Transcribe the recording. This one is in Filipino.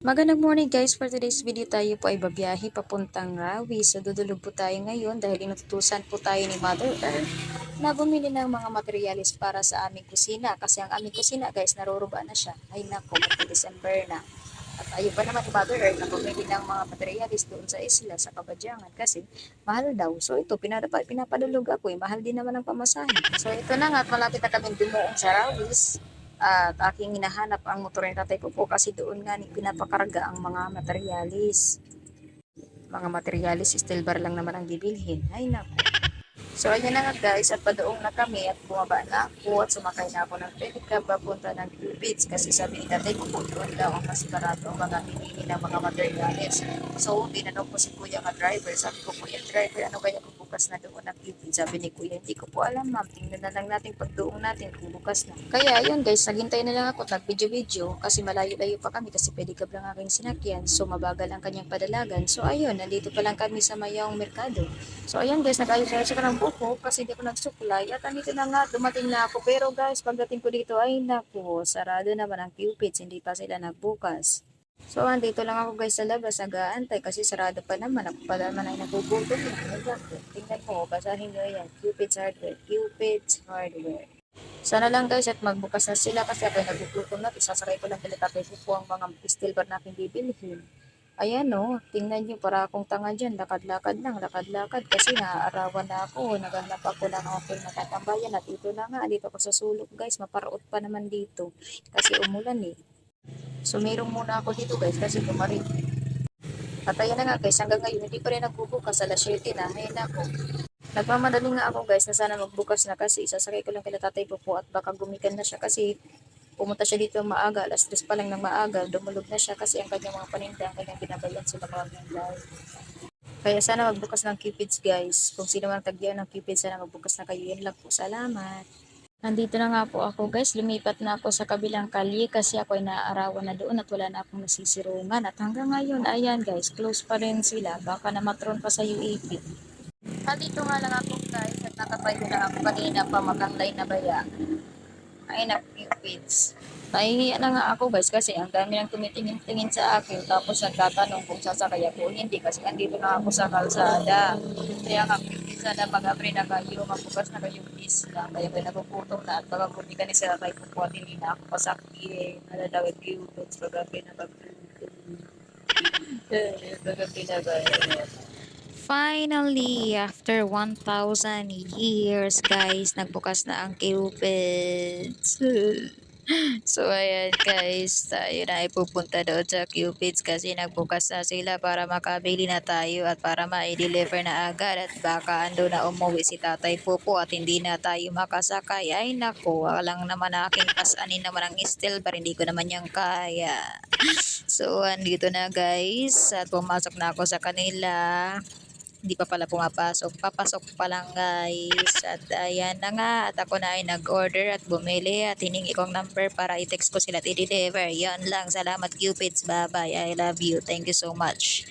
Magandang morning guys, for today's video tayo po ay babiyahe papuntang Rawi. So dudulog po tayo ngayon dahil inutusan po tayo ni Mother Earth na bumili ng mga materialis para sa aming kusina. Kasi ang aming kusina guys, naruruba na siya. Ay nako, magti-December na. At ayaw pa naman ni Mother Earth na bumili ng mga materialis doon sa isla, sa Kabadyangan kasi mahal daw. So ito, pinapadulog ako mahal din naman ang pamasahe. So ito na nga at malapit na kami dumuong sa Rawis at aking hinahanap ang motor ni Tatay Pupo kasi doon nga ni pinapakarga ang mga materialis, steel bar lang naman ang bibilhin. Ay naku. So ayun na nga guys, at padoong na kami at bumaba na ako at sumakay na ako ng pedicab papunta ng Cubits kasi sabi ni Tatay Pupo doon daw ang mas barato ang mga pinili ng mga materialis. So tinanong ko si Kuya nga driver, sabi ko Kuya driver, ano kaya kung bukas na doon ng Cubits? Sabi ni Kuya, hindi ko po alam ma'am, tingnan na lang natin pagdoong natin kung bukas na. Kaya yun guys, naghintay na lang ako at nag-video-video kasi malayo-layo pa kami kasi pedicab lang aking sinakyan, so mabagal ang kanyang padalagan. So ayun, nandito pa lang kami sa Mayawang Merkado. So ayan guys, nag-ayos-ayos ako ng buko kasi hindi ko nagsuklay at andito na nga, dumating na ako. Pero guys, pagdating ko dito ay naku, sarado naman ang Cupids, hindi pa sila nagbukas. So andito lang ako guys sa labas, nag-aantay kasi sarado pa naman. Ako pa naman ay nagugutom na. Tingnan mo, basahin nyo yan, Cupids Hardware, Cupids Hardware. Sana lang guys at magbukas na sila kasi ako ay nagugutom na. Isasakay ko lang pala po ang mga steel bar natin bibilhin. Ayan o, tingnan nyo para akong tanga dyan, lakad-lakad kasi naaarawan na ako, naghanap ako ng aking natatambayan at ito na nga, dito ako sa sulok guys, maparot pa naman dito kasi umulan eh. So meron muna ako dito guys kasi tumarik. At ayan na nga guys, hanggang ngayon hindi pa rin nagbubukas, alas 7 na, ayun ako. Nagmamadali nga ako guys na sana magbukas na kasi isasakay ko lang kila Tatay Popo at baka gumikan na siya kasi pumunta siya dito maaga, alas 3 pa lang ng maaga, dumulog na siya kasi ang kanyang mga paninda, ang kanyang binabayan sila mga gulay. Kaya sana magbukas ng Cupids guys. Kung sino man tagyan ng Cupids, sana magbukas na kayo. Yan lang po. Salamat. Nandito na nga po ako guys. Lumipat na ako sa kabilang kalye kasi ako ay naaarawan na doon at wala na akong nasisirungan. At hanggang ngayon, ayan guys, close pa rin sila. Baka namatron pa sa UAP. Nandito nga lang ako guys at nakapayo na ako kanina pa makanglay na baya. Ay na Cupids. Nahihiya na nga ako guys kasi ang dami nang tumitingin-tingin sa akin tapos nagtatanong kung sasakay ako hindi kasi andito na ako sa kalsada. Kaya nga Cupids sana mag-apre na kayo, magbukas na kayo please lang. Kaya may nagugutom na at baka kumika ni sila kayo po at hindi na ako pasakyin. Nalalawit Cupids, pag-apre na pag-gutom. Pag-apre na kayo. Finally, after 1,000 years, guys, nagbukas na ang Cupids. So, ayan guys, tayo na ipupunta doon sa Cupids kasi nagbukas na sila para makabili na tayo at para ma-deliver na agad at baka ando na umuwi si Tatay Popo at hindi na tayo makasakay. Ay naku, walang naman aking pasanin naman ang steel bar, hindi ko naman yung kaya. So, andito na guys at pumasok na ako sa kanila. Hindi pa pala pumapasok, papasok pa lang guys. At ayan na nga, at ako na ay nag-order at bumili at hiningi kong number para i-text ko sila at i-deliver. Yan lang, salamat Cupids, bye bye, I love you, thank you so much.